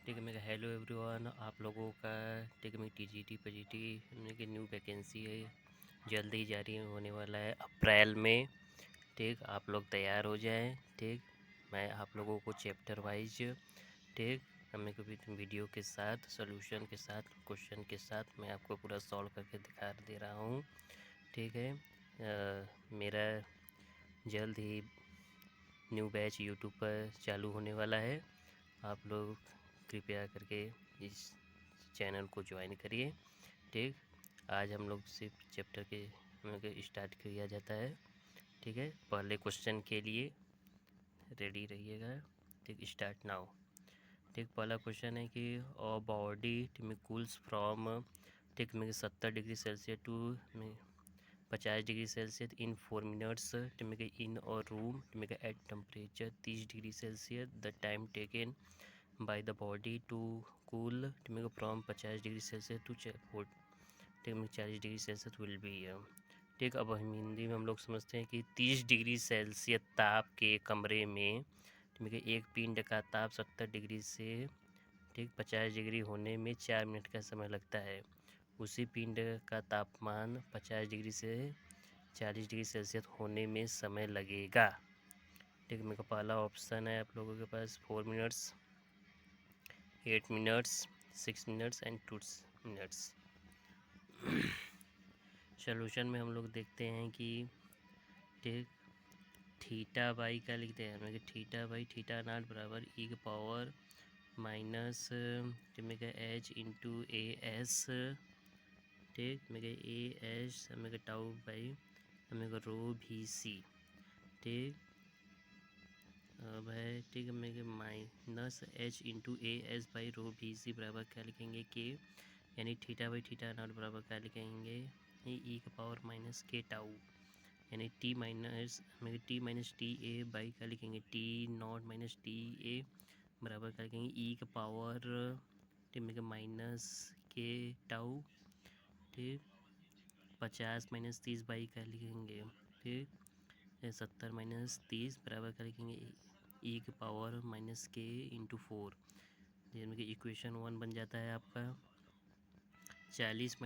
ठीक है मेरा हेलो एवरीवन, आप लोगों का ठीक है मेरी टीजीटी पीजीटी की न्यू वैकेंसी है, जल्दी ही जारी होने वाला है अप्रैल में। ठीक, आप लोग तैयार हो जाएं। ठीक, मैं आप लोगों को चैप्टर वाइज ठीक हमें कभी वीडियो के साथ सॉल्यूशन के साथ क्वेश्चन के साथ मैं आपको पूरा सॉल्व करके दिखा दे रहा हूँ। ठीक है, मेरा जल्द ही न्यू बैच यूट्यूब पर चालू होने वाला है। आप लोग कृपया करके इस चैनल को ज्वाइन करिए। ठीक, आज हम लोग सिर्फ चैप्टर के स्टार्ट किया जाता है। ठीक है, पहले क्वेश्चन के लिए रेडी रहिएगा। ठीक, स्टार्ट नाउ। ठीक, पहला क्वेश्चन है कि बॉडी में कूल्स फ्रॉम ठीक में 70 degree Celsius to 50 degree Celsius in 4 minutes in और room at temperature 30 degree Celsius. The time taken by the body to cool from 50 degree Celsius to 40 degree Celsius will be. ठीक, अब हम हिंदी में हम लोग समझते हैं कि 30 डिग्री सेल्सियस ताप के कमरे में एक पिंड का ताप 70 डिग्री से ठीक 50 डिग्री होने में 4 मिनट का समय लगता है। उसी पिंड का तापमान 50 डिग्री से 40 डिग्री सेल्सियस होने में समय लगेगा। ठीक, मेरा पहला ऑप्शन है आप लोगों के पास 4 minutes, 8 minutes, 6 minutes and 2 minutes. Solution में हम लोग देखते हैं कि ठीक थीटा बाई क्या लिखते हैं हम, थीटा बाई थीटा नॉट बराबर ई के power minus h into A S. ठीक, A S tau by rho V C. ठीक, अब है ठीक है minus h into A S by rho V C बराबर क्या लिखेंगे के, यानी थीटा बाई थीटा नॉट बराबर क्या लिखेंगे ई का पावर माइनस के टाउ, यानी T minus T A by क्या लिखेंगे T not minus T A बराबर क्या लिखेंगे ई का पावर माइनस के टाउ। ठीक, 50 - 30 बाई क्या लिखेंगे ठीक 70 - 30 बराबर क्या लिखेंगे ई के पावर माइनस के इंटू 4, जिसमें कि इक्वेशन 1 बन जाता है आपका। 40 -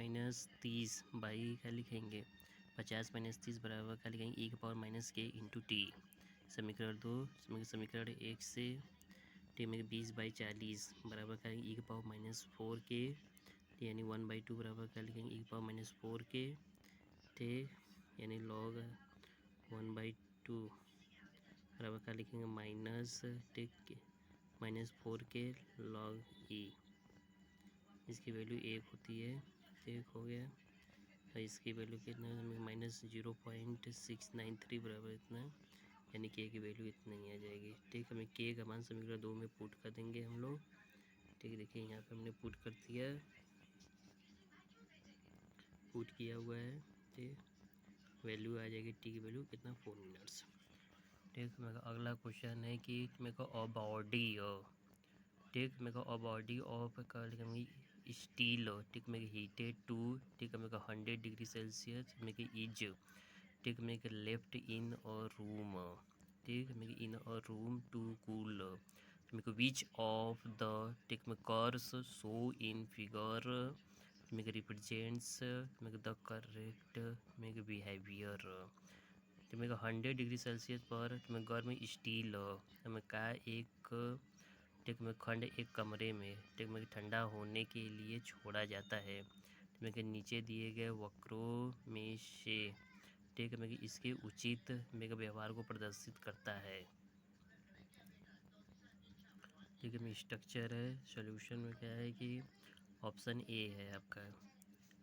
30 बाई क्या लिखेंगे 50 - 30 बराबर क्या लिखेंगे ई के पावर माइनस के इंटू टी। समीकरण 2 समीकरण 1 से टी में 20/40 बराबर क्या लिखेंगे ई के पावर -4 के, यानी 1/2 बराबर क्या लिखेंगे ई के पावर -4 के। ठीक, यानी लॉग 1/2 बराबर क्या लिखेंगे माइनस ठीक -4 के लॉग ई। इसकी वैल्यू 1 होती है। ठीक, हो गया। और इसकी वैल्यू कितना -0.693 बराबर इतना, यानी के की वैल्यू इतना ही आ जाएगी। ठीक, हमें के का मान समीकरण 2 में पुट कर देंगे हम लोग। ठीक, देखिए यहाँ पे हमने पुट कर दिया, पुट किया हुआ है। ठीक, वैल्यू आ जाएगी टी की वैल्यू कितना 4 मिनट्स। ठीक, मेरा अगला क्वेश्चन है कि मेरे को अ बॉडी ठीक मेरे को अ बॉडी ऑफ स्टील ठीक मेरे हीटेड टू ठीक मेरे को 100 डिग्री सेल्सियस मेरे इज ठीक मेरे लेफ्ट इन और रूम। ठीक, मेरे इन और रूम टू कूल मेरे को विच ऑफ द ठीक मेरे कर्स शो इन फिगर मेरे रिप्रेजेंट्स मेरे द करेक्ट मेरे बिहेवियर। तो मेरे 100 डिग्री सेल्सियस पर मैं गर्म स्टील हमें का एक ठीक में खंड एक कमरे में ठीक में ठंडा होने के लिए छोड़ा जाता है। मेरे नीचे दिए गए वक्रों में से ठीक है इसके उचित मेरे व्यवहार को प्रदर्शित करता है। ठीक है, स्ट्रक्चर है। सॉल्यूशन में क्या है कि ऑप्शन ए है आपका।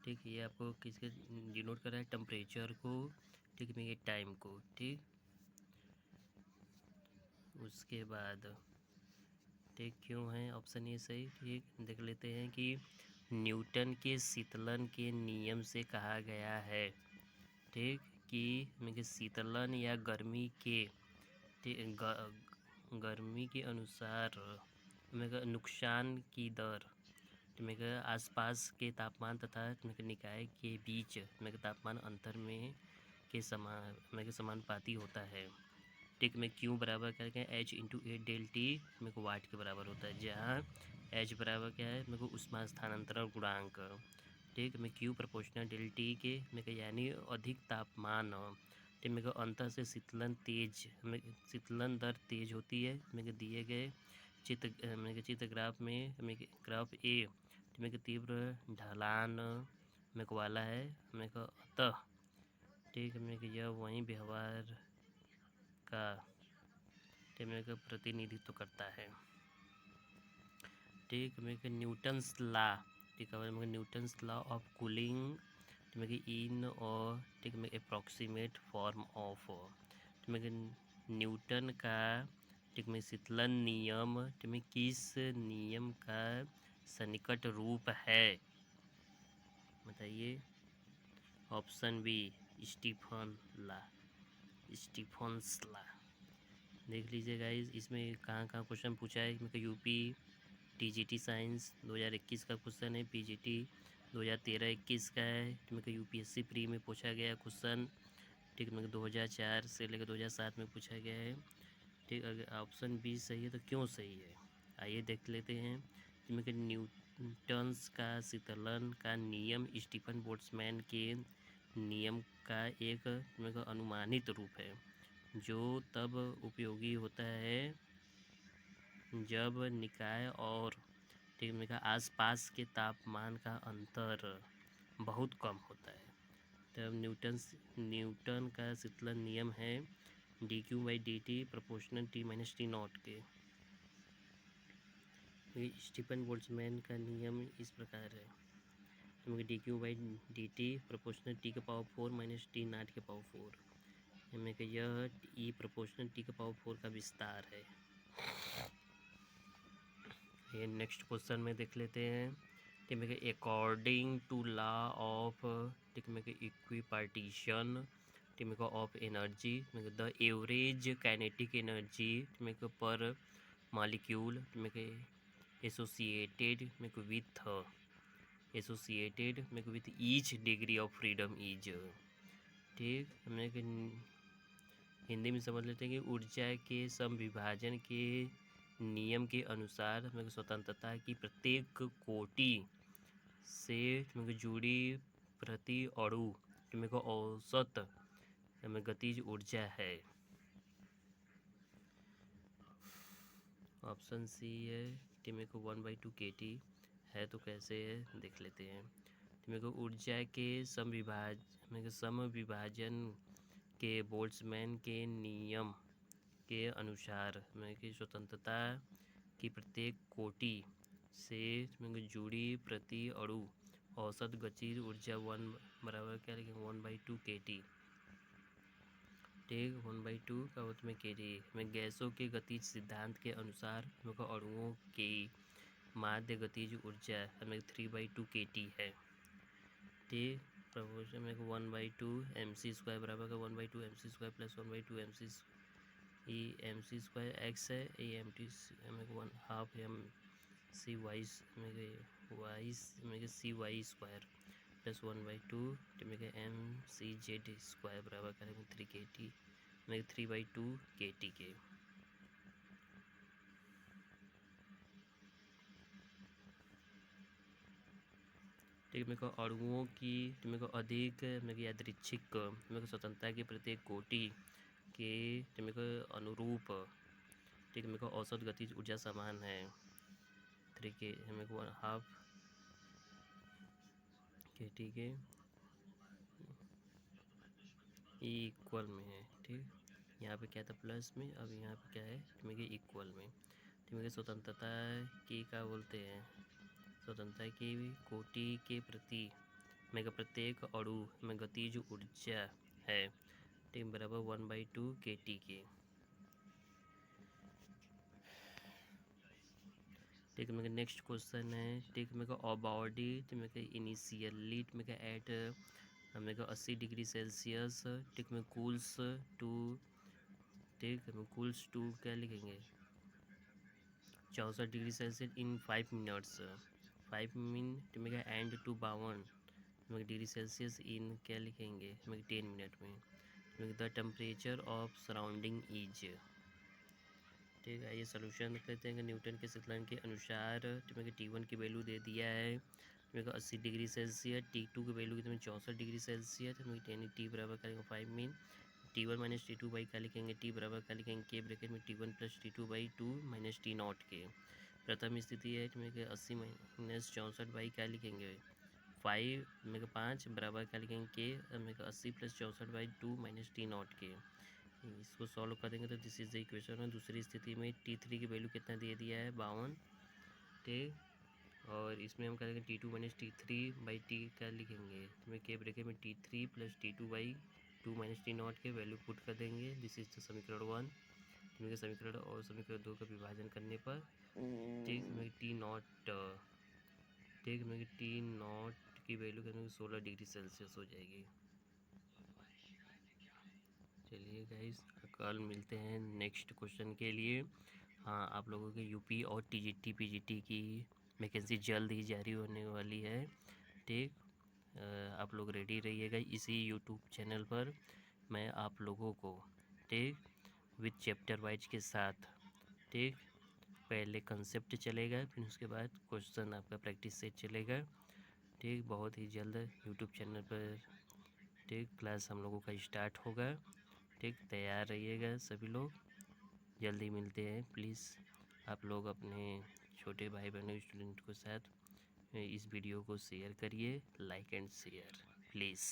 ठीक, ये आपको किसके डिनोट कर रहा है, टेम्परेचर को ठीक है टाइम को। ठीक, उसके बाद ठीक क्यों है ऑप्शन ए सही। ठीक, देख लेते हैं कि न्यूटन के शीतलन के नियम से कहा गया है ठीक कि शीतलन या गर्मी के गर्मी के अनुसार नुकसान की दर आसपास के तापमान तथा निकाय के बीच तापमान अंतर में के समानुपाती होता है। ठीक, में क्यू बराबर करके H into A del T what के बराबर होता है, जहाँ एच बराबर क्या है मेरे को ऊष्मा स्थानांतरण गुणांक। ठीक, मैं क्यू प्रोपोर्शनल डेल टी के मेरे को यानी अधिक तापमान। ठीक, मेरे को अंतर से शीतलन शीतलन दर तेज होती है। मेरे को दिए गए मेरे चित्र ग्राफ में मेरे ग्राफ ए मेरे को तीव्र ढलान मेरे को वाला है। मेरे को अतः ठीक मेरे को यह वही व्यवहार का मेरे को प्रतिनिधित्व करता है। ठीक, मेरे को न्यूटन्स लॉ, ठीक है, मेरे को न्यूटन्स लॉ ऑफ कूलिंग मेरे इन और ठीक मेरे अप्रॉक्सीमेट फॉर्म ऑफ मेरे न्यूटन का ठीक में शीतलन नियम ठीक में किस नियम का सन्निकट रूप है बताइए। Option B Stefan's law. देख लीजिए गाइस, इसमें कहाँ कहाँ क्वेश्चन पूछा है। मेरे को यूपी टीजीटी साइंस 2021 का क्वेश्चन है, पीजीटी 2013-21 का है। मेरे को यूपीएससी प्री में पूछा गया क्वेश्चन। ठीक, मेरे को 2004 से लेकर 2007 में पूछा गया है। ठीक, अगर ऑप्शन बी सही है तो क्यों सही है आइए देख लेते हैं। मेरे को न्यूटन्स का शीतलन का नियम स्टीफन बोल्ट्जमैन के नियम का एक मेरे को अनुमानित रूप है जो तब उपयोगी होता है जब निकाय और ठीक मेरे का आसपास के तापमान का अंतर बहुत कम होता है। तब न्यूटन का शीतलन नियम है dQ/dt प्रोपोर्शनल T-T0 के। स्टीफन बोल्ट्जमैन का नियम इस प्रकार है dQ/dt प्रोपोर्शनल T⁴ - T⁴। में यह ई प्रोपोर्शनल T⁴ का विस्तार है। ये नेक्स्ट क्वेश्चन में देख लेते हैं कि मेरे अकॉर्डिंग टू लॉ ऑफ ठीक मेरे इक्विपार्टीशन ठीक मेरे ऑफ एनर्जी मेरे द एवरेज काइनेटिक एनर्जी मेरे पर मॉलिक्यूल मेरे associated with each degree of freedom is. ठीक, मेरे हिंदी में समझ लेते हैं कि ऊर्जा के समविभाजन के नियम के अनुसार मेरे स्वतंत्रता की प्रत्येक कोटि से मेरे जुड़ी प्रति अणु मेरे को औसत में गतिज ऊर्जा है। ऑप्शन सी है कि मेरे को 1/2 kT है तो कैसे है देख लेते हैं। तो मेरे को ऊर्जा के समविभाजन के बोल्ट्जमैन के नियम के अनुसार मेरे की स्वतंत्रता की प्रत्येक कोटि से मेरे जुड़ी प्रति अणु औसत गतिज ऊर्जा 1 बराबर क्या लिखेंगे 1/2 kT। ठीक, 1/2 का उसमें kT में गैसों के गतिज सिद्धांत के अनुसार मेरे को अणुओं की माध्य गतिज ऊर्जा हमें 3/2 kT है। ठीक, प्रपोर्शन में 1/2 mc² बराबर का 1/2 mc² प्लस 1/2 mc² x है। ये mc में 1/2 mc वाइस में cy² प्लस 1/2 में mcz² बराबर करेंगे 3 kT में 3/2 kT के। ठीक, मेरे को अणुओं की मेरे को अधिक मेरे यादृच्छिक मेरे को स्वतंत्रता की प्रत्येक कोटि के मेरे को अनुरूप ठीक मेरे को औसत गतिज ऊर्जा समान है 3 के मेरे को 1/2 kT के इक्वल में है। ठीक, यहाँ पे क्या था प्लस में, अब यहाँ पे क्या है मेरे इक्वल में। तो मेरे स्वतंत्रता की क्या बोलते हैं स्वतंत्रता की कोटि के प्रति मेरे प्रत्येक अणु में गतिज ऊर्जा है ठीक बराबर 1/2 kT के। ठीक, मेरे नेक्स्ट क्वेश्चन है ठीक मेरे को अ बॉडी मेरे को इनिशियली मेरे को एट मेरे को 80 डिग्री सेल्सियस ठीक में कूल्स टू ठीक कूल्स टू क्या लिखेंगे 64 degree Celsius in 5 minutes 5 minute में and to 52 degree Celsius in क्या लिखेंगे 10 मिनट में the temperature of surrounding is. ठीक है, ये सोल्यूशन कहते हैं कि न्यूटन के सिद्धांत के अनुसार तुम्हें T1 की वैल्यू दे दिया है तुम्हें 80 डिग्री सेल्सियस, T2 की वैल्यू तुम्हें 64 डिग्री सेल्सियस, तुम्हें यानी T बराबर करेंगे 5 mean T1 minus T2 by क्या लिखेंगे, T बराबर क्या लिखेंगे, के ब्रैकेट में T1 plus T2 by 2 minus T not के। प्रथम स्थिति है तुम्हें 80 माइनस 64 बाई क्या लिखेंगे 5 मेरे 5 बराबर क्या लिखेंगे के मेरे 80 plus 64 by 2 minus T not के। इसको सॉल्व करेंगे तो दिस इज द इक्वेशन है। दूसरी स्थिति में T3 की वैल्यू कितना दे दिया है 52, ठीक, और इसमें हम करेंगे T2 minus T3 by T क्या लिखेंगे तुम्हें के ब्रैकेट में T3 plus T2 by 2 minus T not के वैल्यू पुट कर देंगे। दिस इज द समीकरण 1। तुम्हें समीकरण और समीकरण 2 का विभाजन करने पर ठीक तुम्हें T नॉट ठीक तुम्हें T नॉट की वैल्यू करेंगे 16 डिग्री सेल्सियस हो जाएगी। चलिए गाइस, कल मिलते हैं नेक्स्ट क्वेश्चन के लिए। हाँ, आप लोगों के यूपी और टीजीटी पीजीटी की वैकेंसी जल्द ही जारी होने वाली है, ठीक। आप लोग रेडी रहिएगा। इसी यूट्यूब चैनल पर मैं आप लोगों को ठीक विथ चैप्टर वाइज के साथ ठीक पहले कंसेप्ट चलेगा, फिर उसके बाद क्वेश्चन आपका प्रैक्टिस सेट चलेगा, ठीक। बहुत ही जल्द यूट्यूब चैनल पर ठीक क्लास हम लोगों का स्टार्ट होगा, ठीक। तैयार रहिएगा सभी लोग, जल्दी मिलते हैं। प्लीज़ आप लोग अपने छोटे भाई बहनों स्टूडेंट के साथ इस वीडियो को शेयर करिए, लाइक एंड शेयर प्लीज़।